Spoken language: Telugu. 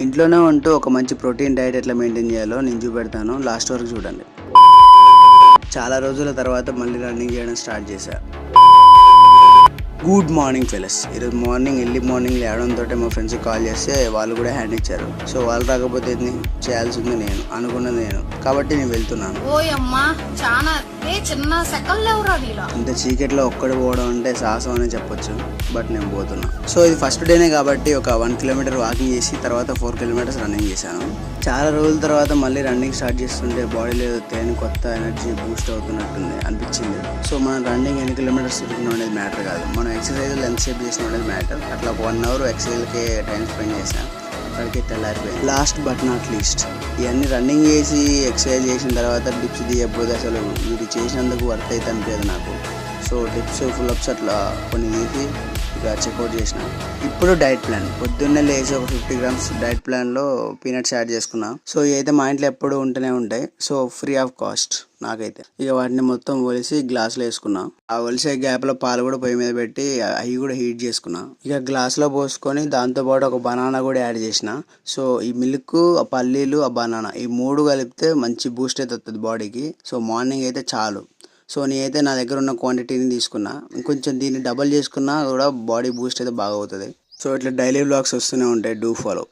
ఇంట్లోనే ఉంటూ ఒక మంచి ప్రోటీన్ డైట్ ఎట్లా మెయింటైన్ చేయాలో నేను చూపెడతాను, లాస్ట్ వరకు చూడండి. చాలా రోజుల తర్వాత మళ్ళీ రన్నింగ్ చేయడం స్టార్ట్ చేశా. Good morning fellows. ఈరోజు మార్నింగ్ ఎర్లీ మార్నింగ్ లేవడంతో మా ఫ్రెండ్స్కి కాల్ చేస్తే వాళ్ళు కూడా హ్యాండ్ ఇచ్చారు. సో వాళ్ళు రాకపోతే చేయాల్సింది నేను, అనుకున్నది నేను, కాబట్టి నేను వెళ్తున్నాను. ఇంత చీకట్లో ఒక్కడు పోవడం అంటే సాహసం అనే చెప్పొచ్చు, బట్ నేను పోతున్నా. సో ఇది ఫస్ట్ డేనే కాబట్టి ఒక 1 కిలోమీటర్ వాకింగ్ చేసి తర్వాత 4 కిలోమీటర్స్ రన్నింగ్ చేశాను. చాలా రోజుల తర్వాత మళ్ళీ రన్నింగ్ స్టార్ట్ చేస్తుంటే బాడీలో తేని కొత్త ఎనర్జీ బూస్ట్ అవుతున్నట్టుంది అనిపించింది. సో మనం రన్నింగ్ ఎన్ని కిలోమీటర్స్ తిరుగుతున్నాం అనేది మ్యాటర్ కాదు, మనం ఎక్సర్సైజ్ ఎంత సేపు చేసిన అనేది మ్యాటర్. అట్లా ఒక 1 అవర్ ఎక్సర్సైజ్కే టైం స్పెండ్ చేశాను. అక్కడికి తెల్లారిపోయింది. లాస్ట్ బట్ నాట్ లీస్ట్, ఇవన్నీ రన్నింగ్ చేసి ఎక్సర్సైజ్ చేసిన తర్వాత డిప్స్ తీయకపోతే అసలు వీటి చేసినందుకు వర్త్ అయితే అనిపించదు నాకు. సో డిప్స్ ఫుల్అప్స్ అట్లా కొన్ని తీసి ఇక చెక్అవుట్ చేసిన. ఇప్పుడు డైట్ ప్లాన్, పొద్దున్నే లేచి ఒక 50 grams డైట్ ప్లాన్లో పీనట్స్ యాడ్ చేసుకున్నా. సో ఇవైతే మా ఇంట్లో ఎప్పుడు ఉంటూనే ఉంటాయి, సో ఫ్రీ ఆఫ్ కాస్ట్ నాకైతే. ఇక వాటిని మొత్తం ఒలిసి గ్లాసులో వేసుకున్నా. ఆ ఒలిసే గ్యాప్లో పాలు కూడా పొయ్యి మీద పెట్టి అవి కూడా హీట్ చేసుకున్నా. ఇక గ్లాస్లో పోసుకొని దాంతోపాటు ఒక బనానా కూడా యాడ్ చేసిన. సో ఈ మిల్క్, ఆ పల్లీలు, ఆ బనానా, ఈ 3 కలిపితే మంచి బూస్ట్ అయితే వస్తుంది బాడీకి. సో మార్నింగ్ అయితే చాలు. సో నేనైతే నా దగ్గర ఉన్న క్వాంటిటీని తీసుకున్నా, ఇంకొంచెం దీన్ని డబల్ చేసుకున్నా కూడా బాడీ బూస్ట్ అయితే బాగా అవుతుంది. సో ఇట్లా డైలీ వ్లాగ్స్ వస్తూనే ఉంటాయి, డూ ఫాలో.